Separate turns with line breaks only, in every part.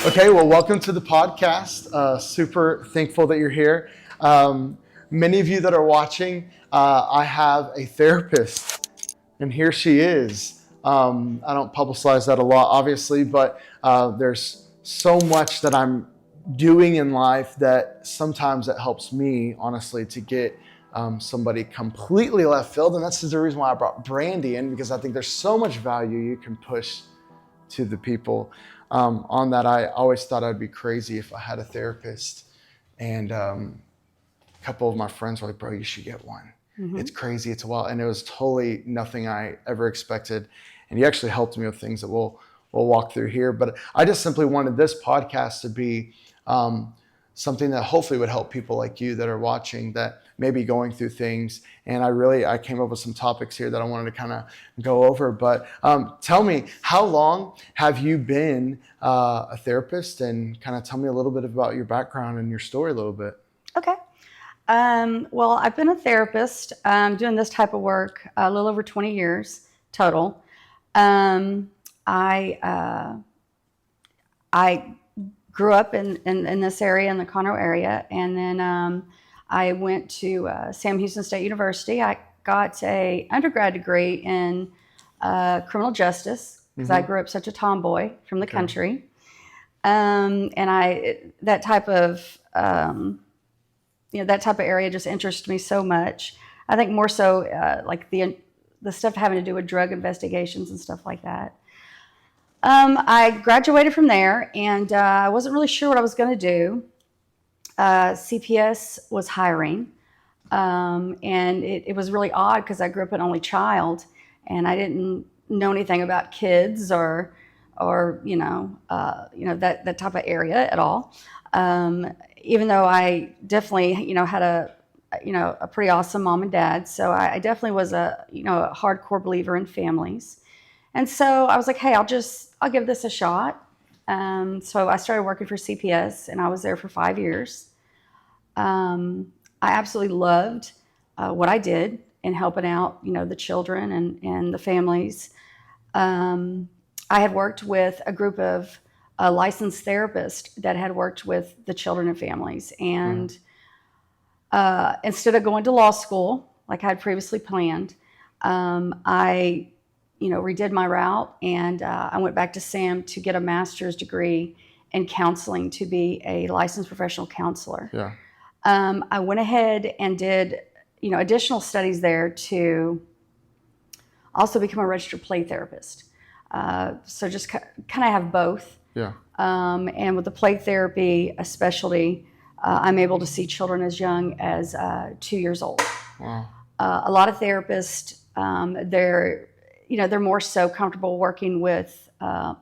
Okay, well, welcome to the podcast. Super thankful that you're here. Many of you that are watching, I have a therapist, and here she is. I don't publicize that a lot, obviously, but there's so much that I'm doing in life that sometimes it helps me, honestly, to get somebody completely left field. And that's the reason why I brought Brandy in, because I think there's so much value you can push to the people. On that, I always thought I'd be crazy if I had a therapist. And a couple of my friends were like, bro, you should get one. Mm-hmm. It's crazy, it's wild. And it was totally nothing I ever expected. And he actually helped me with things that we'll walk through here. But I just simply wanted this podcast to be something that hopefully would help people like you that are watching that may be going through things. And I came up with some topics here that I wanted to kind of go over. But tell me, how long have you been a therapist? And kind of tell me a little bit about your background and your story a little bit.
Okay. Well, I've been a therapist doing this type of work a little over 20 years total. I grew up in this area, in the Conroe area, and then I went to Sam Houston State University. I got an undergrad degree in criminal justice because I grew up such a tomboy from the country, and that type of area just interested me so much. I think more so like the stuff having to do with drug investigations and stuff like that. I graduated from there, and I wasn't really sure what I was going to do. CPS was hiring, and it was really odd because I grew up an only child, and I didn't know anything about kids or that type of area at all. Even though I definitely had a pretty awesome mom and dad, so I definitely was a hardcore believer in families. And so I was like, hey, I'll give this a shot. So I started working for CPS, and I was there for 5 years. I absolutely loved what I did in helping out, the children and the families. I had worked with a group of licensed therapists that had worked with the children and families. And instead of going to law school, like I had previously planned, I redid my route, and I went back to Sam to get a master's degree in counseling to be a licensed professional counselor.
Yeah.
I went ahead and did, additional studies there to also become a registered play therapist. So just kind of have both.
Yeah.
And with the play therapy, a specialty, I'm able to see children as young as 2 years old.
Wow.
A lot of therapists, they're more so comfortable working with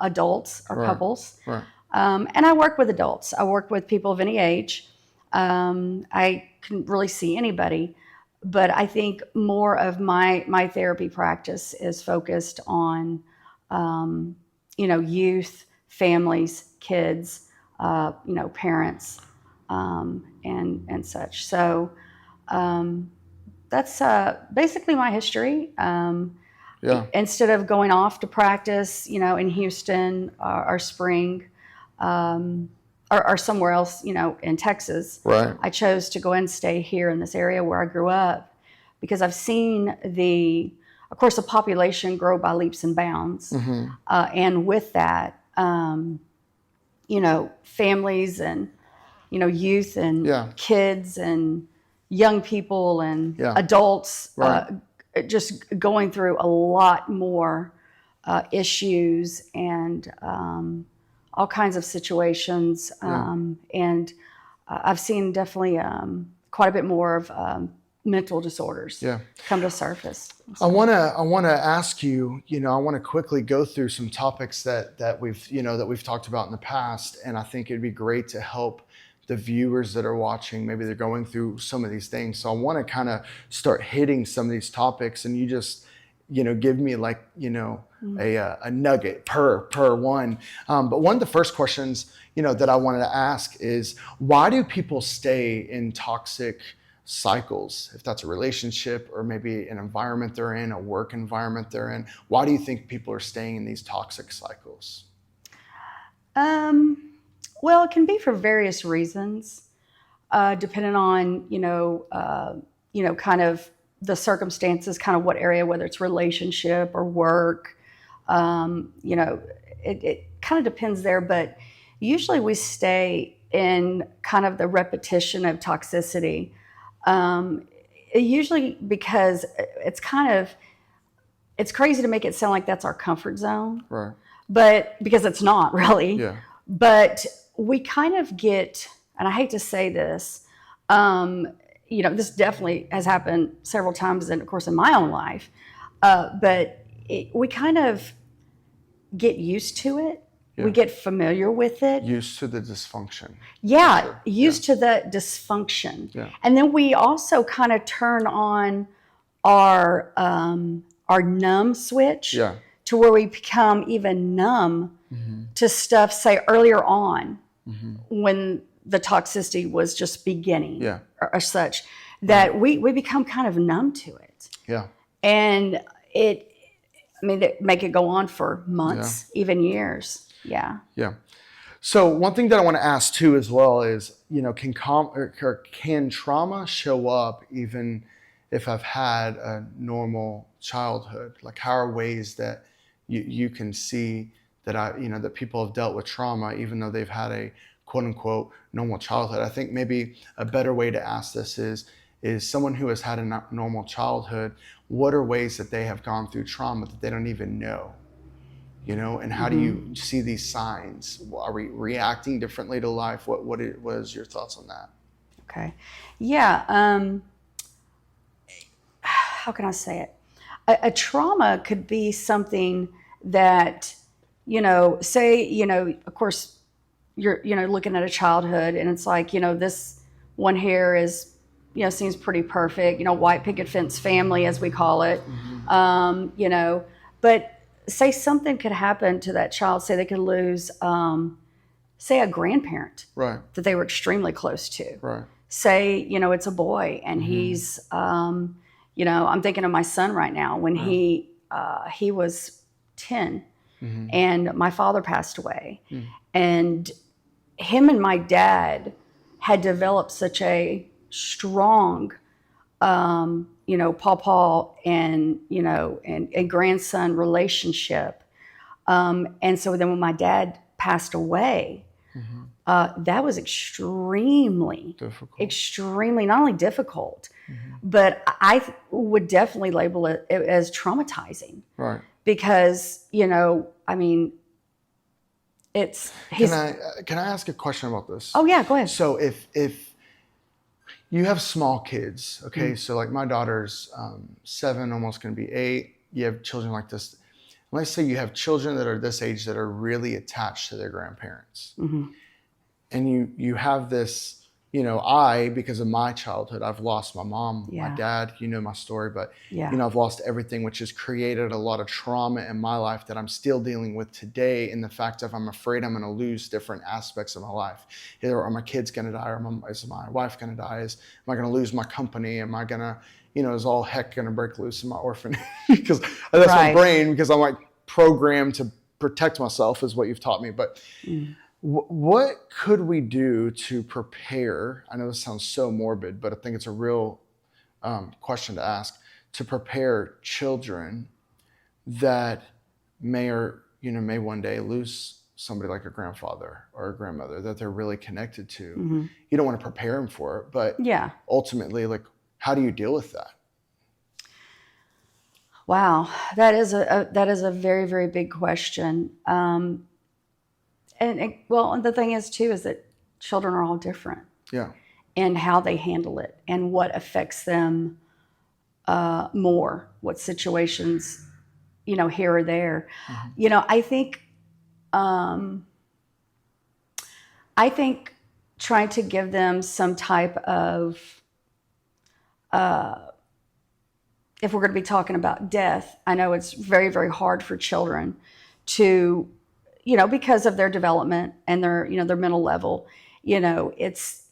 adults or couples.
Right.
And I work with adults. I work with people of any age. I can really see anybody, but I think more of my therapy practice is focused on, youth, families, kids, parents, and such. So that's basically my history.
Yeah.
Instead of going off to practice, in Houston or Spring, or somewhere else, in Texas,
Right.
I chose to go and stay here in this area where I grew up, because I've seen of course, the population grow by leaps and bounds. Mm-hmm. And with that, families and, youth and kids and young people and adults,
Right.
Just going through a lot more issues and all kinds of situations. And I've seen definitely quite a bit more of mental disorders come to surface.
I want to ask you, I want to quickly go through some topics that we've talked about in the past, and I think it'd be great to help the viewers that are watching. Maybe they're going through some of these things. So I want to kind of start hitting some of these topics, and you just, give me like, a nugget per one. But one of the first questions, that I wanted to ask is, why do people stay in toxic cycles? If that's a relationship or maybe an environment they're in, a work environment they're in, why do you think people are staying in these toxic cycles?
Well, it can be for various reasons, depending on, kind of the circumstances, kind of what area, whether it's relationship or work. It kind of depends there, but usually we stay in kind of the repetition of toxicity. Usually because it's crazy to make it sound like that's our comfort zone,
Right.
but because it's not really.
Yeah.
But we kind of get, and I hate to say this, this definitely has happened several times, and of course in my own life, but we kind of get used to it.
Yeah.
We get familiar with it.
Used to the dysfunction.
Yeah,
Sure.
used to the dysfunction.
Yeah.
And then we also kind of turn on our numb switch
Yeah.
to where we become even numb to stuff, say, earlier on when the toxicity was just beginning,
Yeah.
or such, that we become kind of numb to it.
Yeah.
And it make it go on for months, even years. Yeah.
Yeah. So one thing that I want to ask too as well is, can trauma show up even if I've had a normal childhood? Like, how are ways that you can see that that people have dealt with trauma even though they've had a quote unquote normal childhood? I think maybe a better way to ask this is someone who has had a normal childhood, what are ways that they have gone through trauma that they don't even know? And how do you see these signs? Are we reacting differently to life? What was your thoughts on that?
Okay. Yeah. How can I say it? A trauma could be something that, say, of course, you're, looking at a childhood and it's like, this one here is, seems pretty perfect, white picket fence family, as we call it. But say something could happen to that child. Say they could lose, say, a grandparent
Right.
that they were extremely close to.
Right.
Say, it's a boy and he's, I'm thinking of my son right now when he was 10 and my father passed away. And him and my dad had developed such a strong, pawpaw and, and grandson relationship. And so then when my dad passed away, that was extremely not only difficult, but I would definitely label it as traumatizing.
Right.
Because,
Can I ask a question about this?
Oh yeah, go ahead.
So if you have small kids, okay, so like my daughter's 7, almost going to be 8. You have children like this. Let's say you have children that are this age that are really attached to their grandparents. And you have this, because of my childhood, I've lost my mom, my dad, my story, but, I've lost everything, which has created a lot of trauma in my life that I'm still dealing with today, in the fact of I'm afraid I'm going to lose different aspects of my life. Either are my kids going to die, or is my wife going to die? Am I going to lose my company? Am I going to, is all heck going to break loose in my orphanage? Because that's my brain, because I'm like programmed to protect myself is what you've taught me. But what could we do to prepare? I know this sounds so morbid, but I think it's a real question to ask, to prepare children that may one day lose somebody like a grandfather or a grandmother that they're really connected to. You don't want to prepare them for it, but ultimately, like, how do you deal with that?
Wow, that is a very, very big question. And the thing is too, is that children are all different. Yeah. And how they handle it and what affects them more, what situations, here or there. I think trying to give them some type of, if we're going to be talking about death, I know it's very, very hard for children to, because of their development and their mental level, it's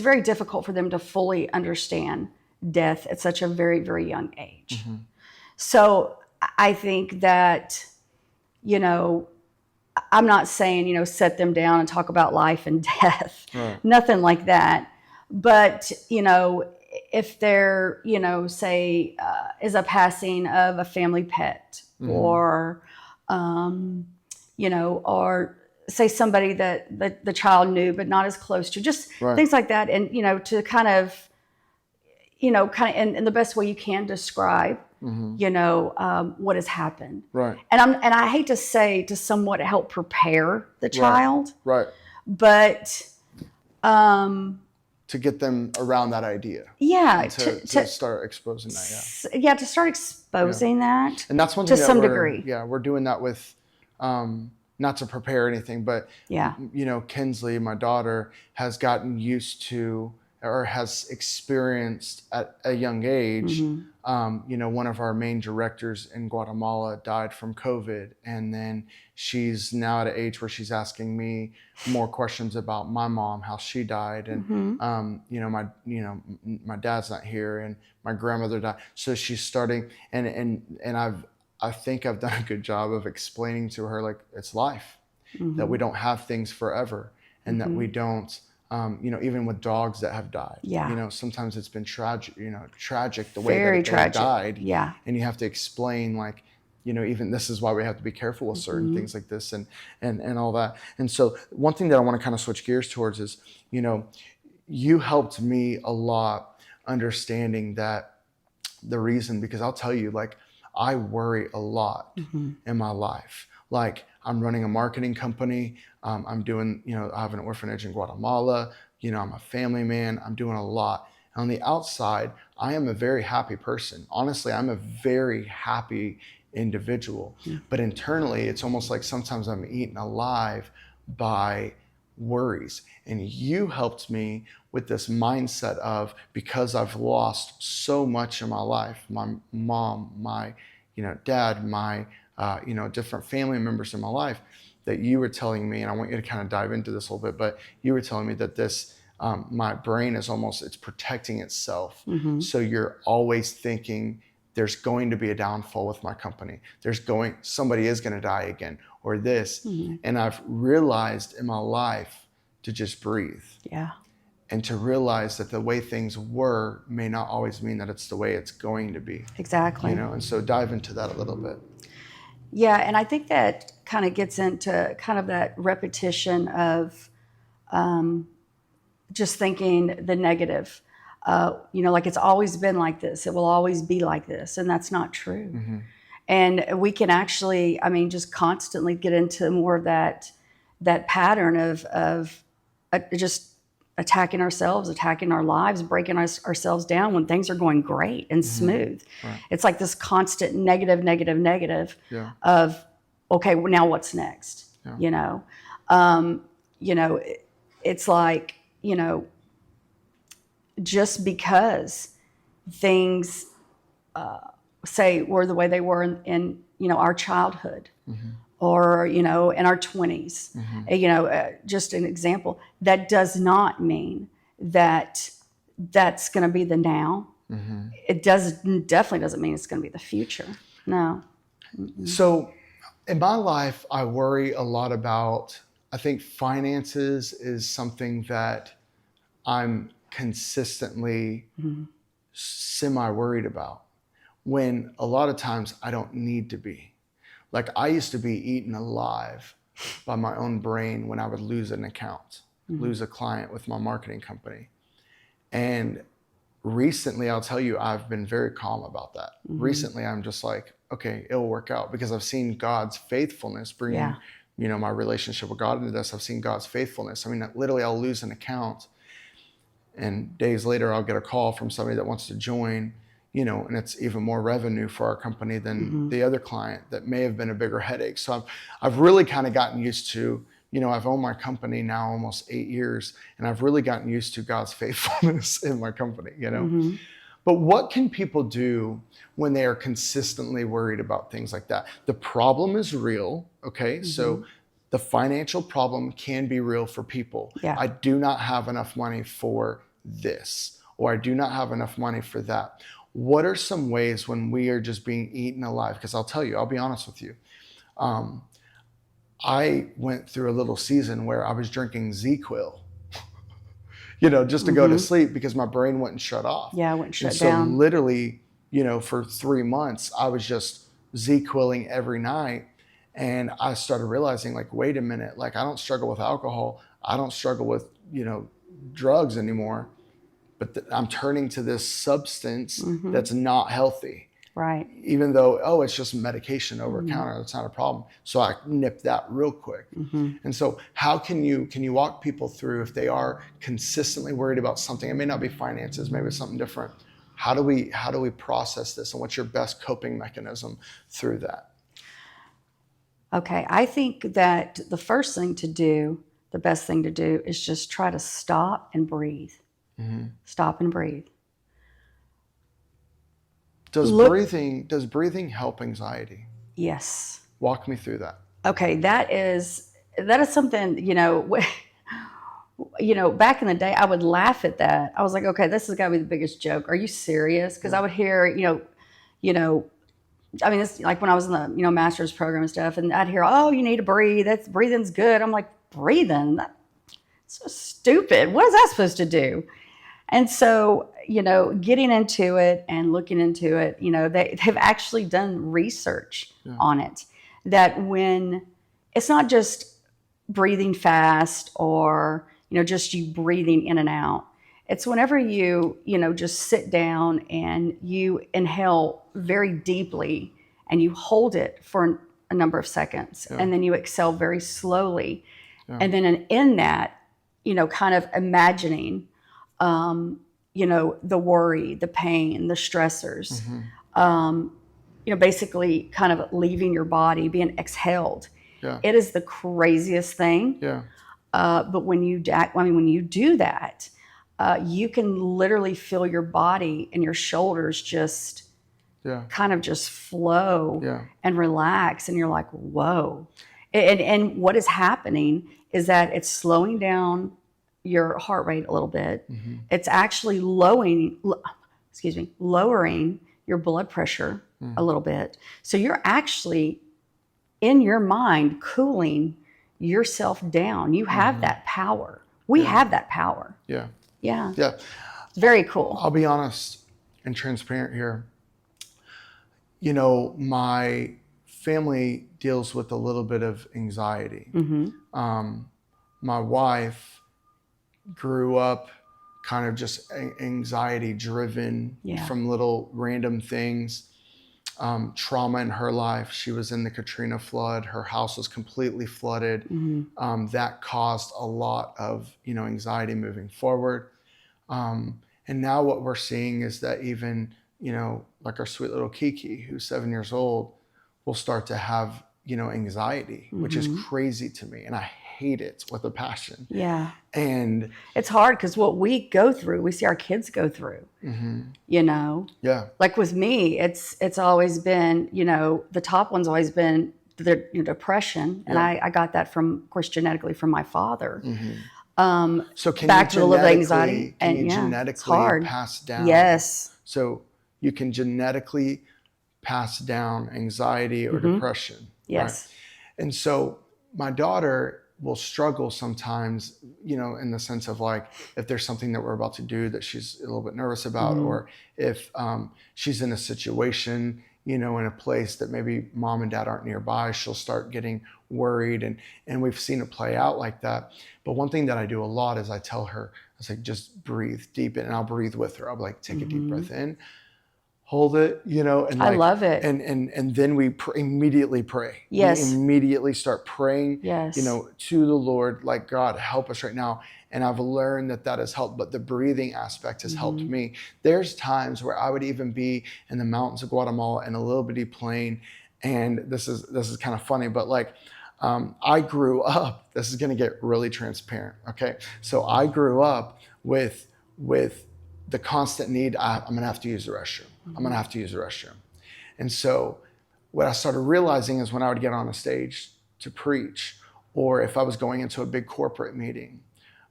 very difficult for them to fully understand death at such a very, very young age. So I think that, I'm not saying, set them down and talk about life and death,
Right.
nothing like that. But, if there, say, is a passing of a family pet, or, or say somebody that the child knew but not as close to, just
Right.
things like that. And, to kind of, in the best way you can describe, what has happened.
Right.
And I hate to say to somewhat help prepare the child,
Right.
but
To get them around that idea.
yeah,
To start exposing that. Yeah.
to start exposing that,
And that's one
to
thing that
some
we're,
degree.
Yeah, we're doing that with, not to prepare anything, but
Yeah.
Kinsley, my daughter, has gotten used to, or has experienced at a young age. One of our main directors in Guatemala died from COVID, and then she's now at an age where she's asking me more questions about my mom, how she died, and my dad's not here, and my grandmother died. So she's starting, and I think I've done a good job of explaining to her, like, it's life, that we don't have things forever, and that we don't. Even with dogs that have died,
Yeah.
sometimes it's been tragic the way
Very
that they have
tragic.
died.
Yeah.
And you have to explain, like, even this is why we have to be careful with certain things like this, and all that. And so one thing that I want to kind of switch gears towards is, you helped me a lot understanding that the reason, because I'll tell you, like, I worry a lot in my life. Like, I'm running a marketing company. I'm doing, I have an orphanage in Guatemala. I'm a family man. I'm doing a lot. And on the outside, I am a very happy person. Honestly, I'm a very happy individual. But internally, it's almost like sometimes I'm eaten alive by worries. And you helped me with this mindset of, because I've lost so much in my life, my mom, my dad, my different family members in my life, that you were telling me, and I want you to kind of dive into this a little bit, but you were telling me that this, my brain is almost, it's protecting itself. So you're always thinking there's going to be a downfall with my company. Somebody is going to die again, or this. And I've realized in my life to just breathe.
Yeah.
And to realize that the way things were may not always mean that it's the way it's going to be.
Exactly.
And so dive into that a little bit.
Yeah, and I think that kind of gets into kind of that repetition of just thinking the negative. Like, it's always been like this. It will always be like this. And that's not true. And we can actually, just constantly get into more of that pattern of just attacking ourselves, attacking our lives, breaking ourselves down when things are going great and smooth.
Right.
It's like this constant negative
Yeah.
of, okay, well, now what's next?
Yeah.
It's like, just because things say were the way they were in our childhood, or in our 20s, just an example, that does not mean that that's going to be the now. It definitely doesn't mean it's going to be the future. No.
So in my life, I worry a lot about, I think finances is something that I'm consistently semi-worried about, when a lot of times I don't need to be. Like, I used to be eaten alive by my own brain when I would lose an account, lose a client with my marketing company. And recently, I'll tell you, I've been very calm about that. Recently, I'm just like, okay, it'll work out, because I've seen God's faithfulness bringing, my relationship with God into this. I've seen God's faithfulness. Literally, I'll lose an account, and days later, I'll get a call from somebody that wants to join, and it's even more revenue for our company than the other client that may have been a bigger headache. So I've really kind of gotten used to, I've owned my company now almost 8 years, and I've really gotten used to God's faithfulness in my company, But what can people do when they are consistently worried about things like that? The problem is real, okay? So the financial problem can be real for people.
Yeah.
I do not have enough money for this, or I do not have enough money for that. What are some ways when we are just being eaten alive? Because I'll tell you, I'll be honest with you. I went through a little season where I was drinking Z-Quil, just to go to sleep because my brain wouldn't shut off.
Yeah, I wouldn't shut
And so
down.
literally, for 3 months, I was just Z-Quilling every night. And I started realizing, like, wait a minute, like, I don't struggle with alcohol. I don't struggle with, drugs anymore. But I'm turning to this substance that's not healthy.
Right.
Even though, it's just medication over counter, that's not a problem. So I nipped that real quick. And so how can you walk people through if they are consistently worried about something? It may not be finances, maybe it's something different. How do we process this, and what's your best coping mechanism through that?
Okay, I think that the first thing to do, the best thing to do, is just try to stop and breathe. Stop and breathe.
Does
Look,
breathing help anxiety?
yes.
Walk me through that.
Okay, that is something, back in the day, I would laugh at that. I was like, okay, this has got to be the biggest joke. Are you serious? Because I would hear, I mean, it's like when I was in the, master's program and stuff, and I'd hear, oh, you need to breathe. Breathing's good. I'm like, breathing? That's so stupid. What is that supposed to do? And so, getting into it and looking into it, they've actually done research on it, that when it's not just breathing fast or, just you breathing in and out. It's whenever you, just sit down and you inhale very deeply and you hold it for a number of seconds, and then you exhale very slowly. And then in that, kind of imagining, the worry, the pain, the stressors, basically kind of leaving your body, being exhaled.
Yeah.
It is the craziest thing.
Yeah.
But when you do that, you can literally feel your body and your shoulders just kind of just flow and relax. And you're like, whoa. And what is happening is that it's slowing down your heart rate a little bit. It's actually lowering your blood pressure a little bit. So you're actually, in your mind, cooling yourself down. You have that power. We have that power.
Yeah.
Yeah.
Yeah.
It's very cool.
I'll be honest and transparent here. My family deals with a little bit of anxiety. My wife grew up kind of just anxiety driven from little random things. Trauma in her life. She was in the Katrina flood. Her house was completely flooded. That caused a lot of, anxiety moving forward. And now what we're seeing is that even, like our sweet little Kiki, who's 7 years old, will start to have, anxiety, which is crazy to me. And I hate it with a passion.
Yeah.
And
it's hard because what we go through, we see our kids go through,
Yeah.
Like with me, it's always been, the top one's always been the depression. And I got that from, of course, genetically from my father.
So can
back
you
to a little bit of anxiety.
genetically,
And
can you
it's
genetically
hard.
pass down?
Yes.
So you can genetically pass down anxiety or depression.
Yes.
Right? And so my daughter will struggle sometimes, in the sense of, like, if there's something that we're about to do that she's a little bit nervous about, or if she's in a situation, in a place that maybe mom and dad aren't nearby, she'll start getting worried. And we've seen it play out like that. But one thing that I do a lot is I tell her, I say, just breathe deep in, and I'll breathe with her. I'll be like, take a deep breath in, hold it, and
I love it.
And then we immediately pray.
Yes.
We immediately start praying,
Yes.
to the Lord, like, God, help us right now. And I've learned that has helped, but the breathing aspect has helped me. There's times where I would even be in the mountains of Guatemala in a little bitty plane. And this is kind of funny, but like, I grew up, this is going to get really transparent. Okay. So I grew up with the constant need, I'm going to have to use the restroom. I'm going to have to use the restroom. And so what I started realizing is when I would get on a stage to preach, or if I was going into a big corporate meeting,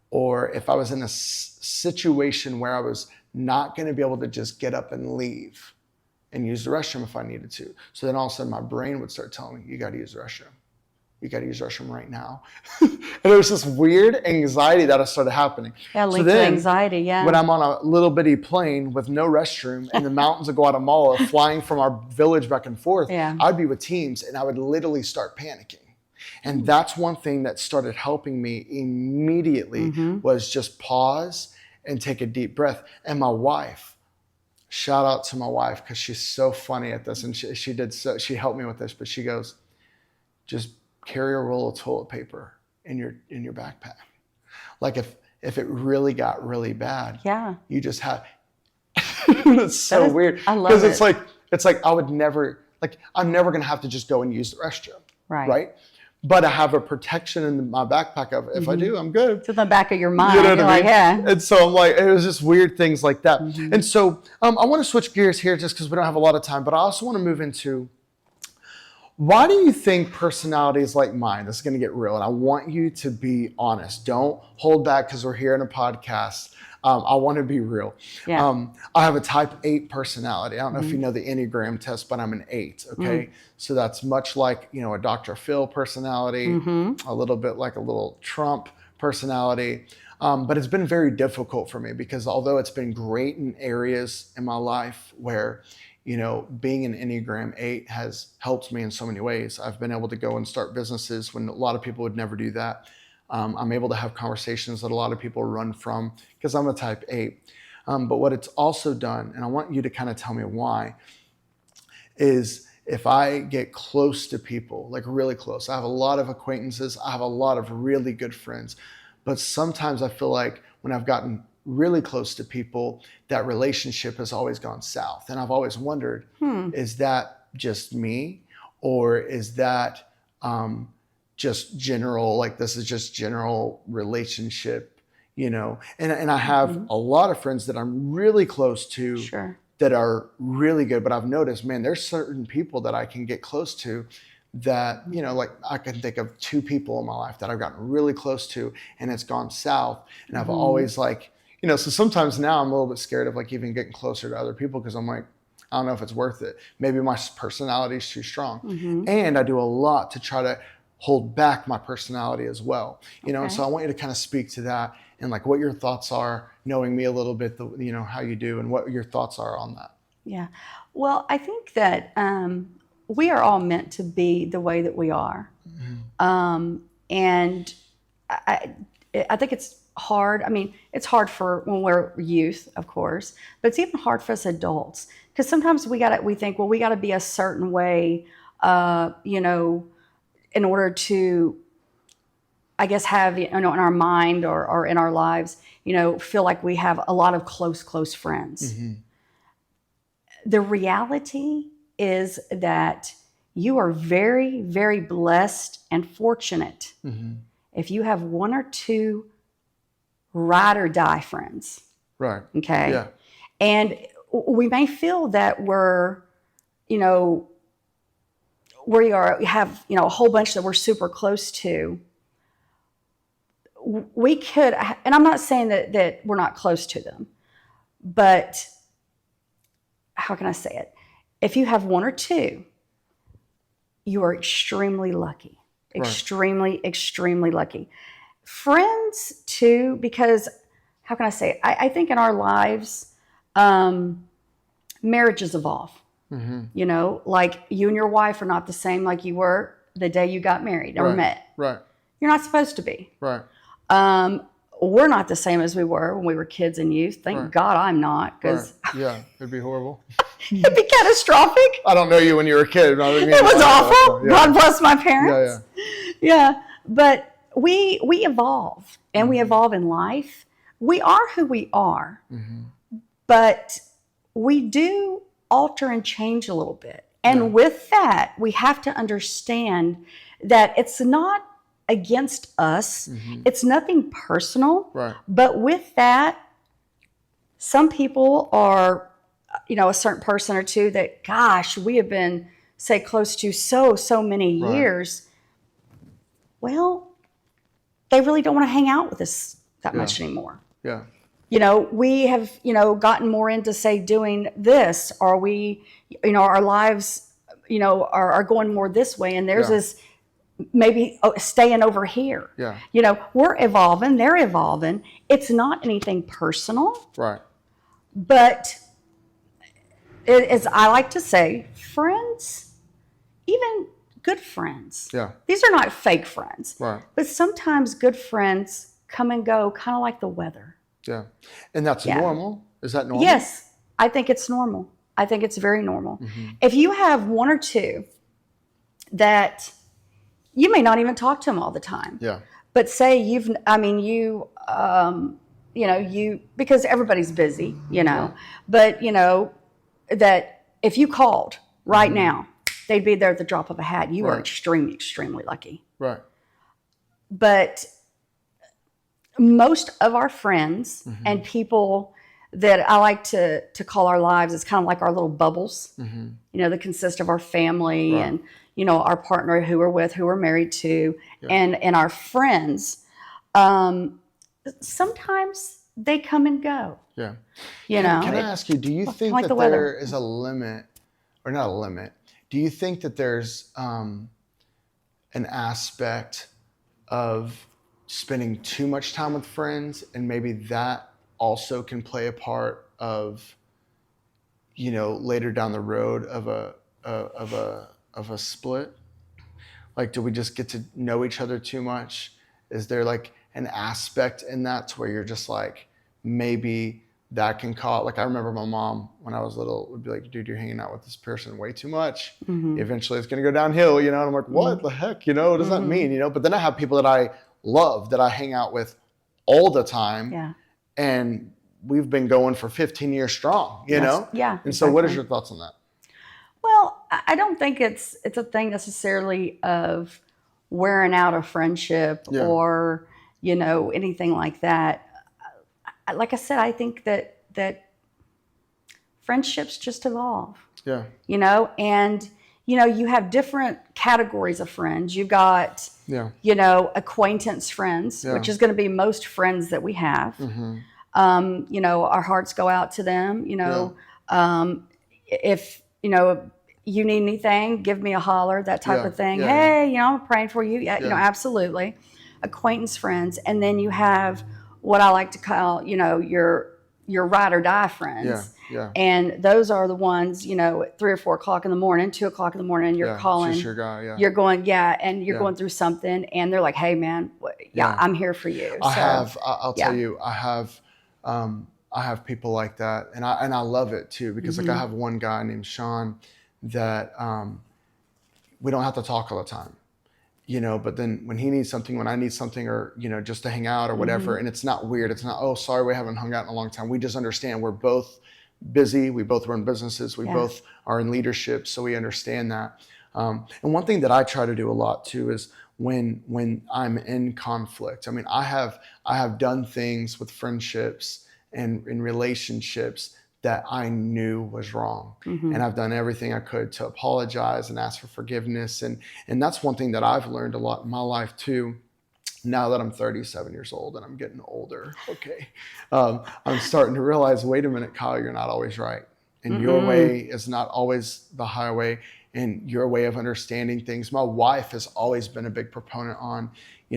or if I was in a situation where I was not going to be able to just get up and leave and use the restroom if I needed to. So then all of a sudden my brain would start telling me, you got to use the restroom. you got to use the restroom right now. And it was this weird anxiety that started happening.
Yeah, linked to anxiety, yeah.
When I'm on a little bitty plane with no restroom in the mountains of Guatemala, flying from our village back and forth, I'd be with teams and I would literally start panicking. And that's one thing that started helping me immediately was just pause and take a deep breath. And my wife, shout out to my wife, because she's so funny at this, and she helped me with this, but she goes, just carry a roll of toilet paper in your backpack. Like if it really got really bad, you just have. It's so weird. I love it. Because it's like I would never, like, I'm never gonna have to just go and use the restroom, right? But I have a protection in my backpack of if I do, I'm good.
It's in the back of your mind. You know what I mean? Yeah.
And so I'm like, it was just weird things like that. And so I want to switch gears here just because we don't have a lot of time, but I also want to move into, why do you think personalities like mine, this is going to get real, and I want you to be honest. Don't hold back because we're here in a podcast. I want to be real. I have a type 8 personality. I don't know if you know the Enneagram test, but I'm an 8, okay? So that's much like, a Dr. Phil personality, a little bit like a little Trump personality. But it's been very difficult for me because although it's been great in areas in my life where, being an Enneagram 8 has helped me in so many ways. I've been able to go and start businesses when a lot of people would never do that. I'm able to have conversations that a lot of people run from because I'm a type 8. But what it's also done, and I want you to kind of tell me why, is if I get close to people, like really close, I have a lot of acquaintances, I have a lot of really good friends, but sometimes I feel like when I've gotten really close to people, that relationship has always gone south. And I've always wondered, is that just me? Or is that just general, like this is just general relationship, And I have a lot of friends that I'm really close to that are really good. But I've noticed, man, there's certain people that I can get close to that, like I can think of 2 people in my life that I've gotten really close to and it's gone south. And I've always like, so sometimes now I'm a little bit scared of like even getting closer to other people because I'm like, I don't know if it's worth it. Maybe my personality is too strong. And I do a lot to try to hold back my personality as well. And so I want you to kind of speak to that and like what your thoughts are, knowing me a little bit, how you do and what your thoughts are on that.
Yeah. Well, I think that we are all meant to be the way that we are. And I think it's hard. I mean, it's hard for when we're youth, of course, but it's even hard for us adults because sometimes we think, well, we got to be a certain way, in order to, I guess, have, in our mind or in our lives, feel like we have a lot of close friends. The reality is that you are very, very blessed and fortunate if you have 1 or 2 ride or die friends.
Right.
Okay.
Yeah.
And we may feel that we're, we have, a whole bunch that we're super close to. We could, and I'm not saying that we're not close to them, but how can I say it? If you have 1 or 2, you are extremely lucky. Extremely, extremely lucky. Friends too, because how can I say it? I think in our lives, marriages evolve. Like you and your wife are not the same like you were the day you got married or met.
Right.
You're not supposed to be.
Right.
We're not the same as we were when we were kids and youth. Thank God I'm not, because
yeah, it'd be horrible.
It'd be catastrophic.
I don't know you when you were a kid.
It was awful. God bless my parents. Yeah. But we evolve, and we evolve in life. We are who we are, but we do alter and change a little bit. And with that, we have to understand that it's not against us. It's nothing personal.
Right.
But with that, some people are, a certain person or 2 that, gosh, we have been, say, close to so many years. Well, they really don't want to hang out with us that much anymore.
Yeah.
We have, gotten more into, say, doing this, or we, our lives, are going more this way. And there's this maybe staying over here.
Yeah.
You know, we're evolving, they're evolving. It's not anything personal,
Right.
but as I like to say, friends, even good friends.
Yeah.
These are not fake friends.
Right.
But sometimes good friends come and go, kind of like the weather.
Yeah. And that's
Yeah.
normal. Is that normal?
Yes, I think it's normal. I think it's very normal.
Mm-hmm.
If you have one or two that you may not even talk to them all the time,
Yeah.
but say because everybody's busy, but that if you called right now, they'd be there at the drop of a hat. You are
Right.
extremely, extremely lucky.
Right.
But most of our friends and people that I like to call our lives, it's kind of like our little bubbles, that consist of our family
Right.
and, our partner who we're with, who we're married to, and our friends. Sometimes they come and go.
Yeah.
Can
Can I ask you, do you think
like
that
the weather.
there is a limit, or not a limit, do you think that there's an aspect of spending too much time with friends, and maybe that also can play a part of, later down the road of a split? Like, do we just get to know each other too much? Is there like an aspect in that to where you're just like, maybe that can cause, like, I remember my mom when I was little would be like, dude, you're hanging out with this person way too much. Eventually it's going to go downhill, and I'm like, what the heck, what does that mean? But then I have people that I love that I hang out with all the time.
Yeah.
And we've been going for 15 years strong, know?
Yeah.
And so what is your thoughts on that?
Well, I don't think it's a thing necessarily of wearing out a friendship or, anything like that. Like I said, I think that friendships just evolve.
Yeah.
And you have different categories of friends. You've got acquaintance friends, which is going to be most friends that we have. Our hearts go out to them. If you need anything, give me a holler, that type of thing. Hey, I'm praying for you. Yeah, absolutely. Acquaintance friends. And then you have what I like to call, your ride or die friends.
Yeah.
And those are the ones, at 3 or 4 o'clock in the morning, 2 o'clock in the morning, you're calling.
Just your guy,
You're going, and you're going through something, and they're like, hey, man, I'm here for you.
I'll tell you, I have people like that, and I love it too, because like I have one guy named Sean that we don't have to talk all the time. But then when he needs something, when I need something, or, just to hang out or whatever, and it's not weird. It's not, oh, sorry, we haven't hung out in a long time. We just understand we're both busy. We both run businesses. We both are in leadership. So we understand that. And one thing that I try to do a lot too is when I'm in conflict, I have done things with friendships and in relationships that I knew was wrong. And I've done everything I could to apologize and ask for forgiveness. And that's one thing that I've learned a lot in my life too. Now that I'm 37 years old and I'm getting older, I'm starting to realize, wait a minute, Kyle, you're not always right. And your way is not always the highway, and your way of understanding things. My wife has always been a big proponent on,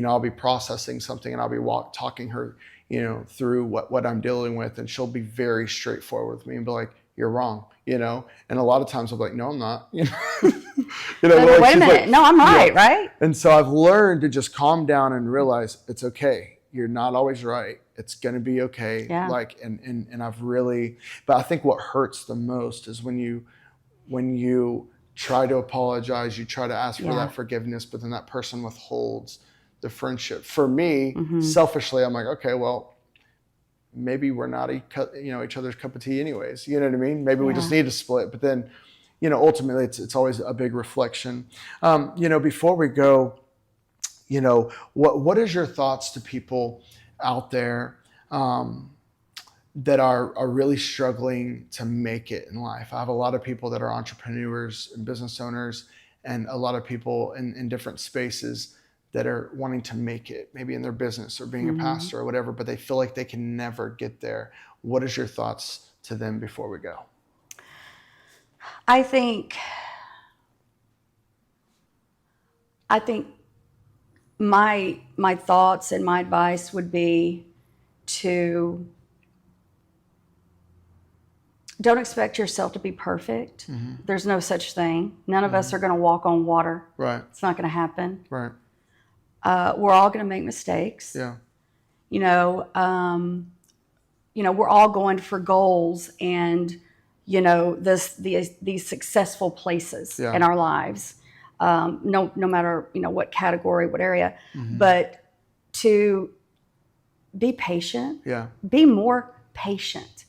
I'll be processing something and I'll be talking her, through what I'm dealing with, and she'll be very straightforward with me and be like, you're wrong, and a lot of times I'm like, no, I'm not,
Wait a minute. Like, no, I'm right, right?
And so I've learned to just calm down and realize it's okay. You're not always right. It's going to be okay.
Yeah.
And I've really, but I think what hurts the most is when you try to apologize, you try to ask for that forgiveness, but then that person withholds the friendship. For me, selfishly, I'm like, okay, well, maybe we're not each other's cup of tea anyways. You know what I mean? Maybe we just need to split. But then, ultimately it's always a big reflection. Before we go, what is your thoughts to people out there that are really struggling to make it in life? I have a lot of people that are entrepreneurs and business owners, and a lot of people in different spaces that are wanting to make it, maybe in their business or being a pastor or whatever, but they feel like they can never get there. What is your thoughts to them before we go?
I think my thoughts and my advice would be to don't expect yourself to be perfect. There's no such thing. None of us are going to walk on water.
Right.
It's not going to happen.
Right.
We're all going to make mistakes.
Yeah.
We're all going for goals and, these successful places in our lives. No matter, what category, what area, but to be patient, be more patient.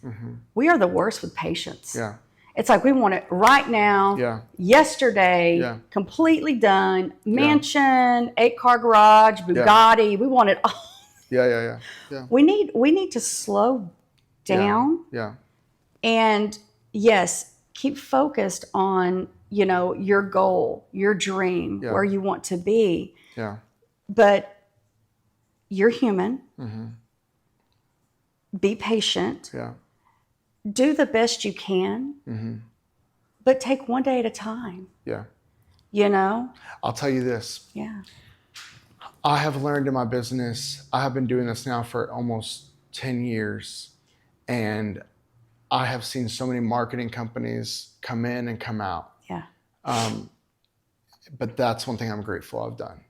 We are the worst with patience.
Yeah.
It's like we want it right now, yesterday, completely done, mansion, 8-car garage, Bugatti. We want it all.
Yeah.
We need to slow down.
Yeah.
And yes, keep focused on, your goal, your dream, where you want to be.
Yeah.
But you're human. Be patient.
Yeah.
Do the best you can. But take one day at a time.
Yeah.
I'll
tell you this.
Yeah.
I have learned in my business, I have been doing this now for almost 10 years, and I have seen so many marketing companies come in and come out.
Yeah.
But that's one thing I'm grateful I've done.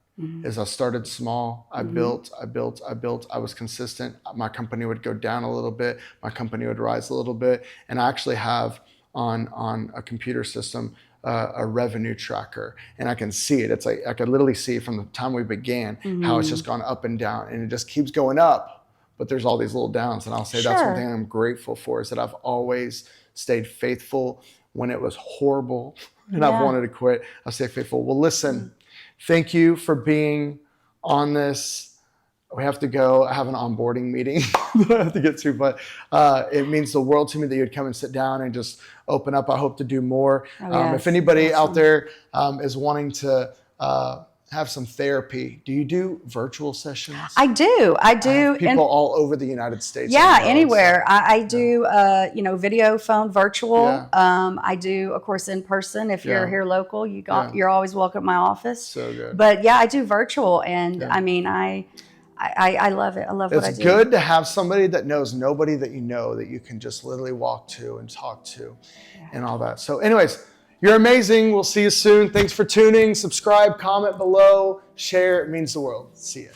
Is I started small, I built, I was consistent. My company would go down a little bit, my company would rise a little bit. And I actually have on a computer system, a revenue tracker, and I can see it. It's like, I could literally see from the time we began, how it's just gone up and down, and it just keeps going up, but there's all these little downs. And I'll say that's one thing I'm grateful for, is that I've always stayed faithful when it was horrible and I've wanted to quit. I'll stay faithful. Well, listen, thank you for being on this. We have to go. I have an onboarding meeting that I have to get to, but it means the world to me that you'd come and sit down and just open up. I hope to do more. If anybody out there is wanting to have some therapy, do you do virtual sessions?
I do.
People all over the United States.
Yeah, anywhere. I do, video, phone, virtual. I do, of course, in person. If you're here local, you're always welcome at my office.
So good.
But I do virtual, and I mean, I love it. I love what I do.
It's good to have somebody that knows nobody that you know, that you can just literally walk to and talk to and all that. So anyways, you're amazing. We'll see you soon. Thanks for tuning. Subscribe, comment below, share. It means the world. See ya.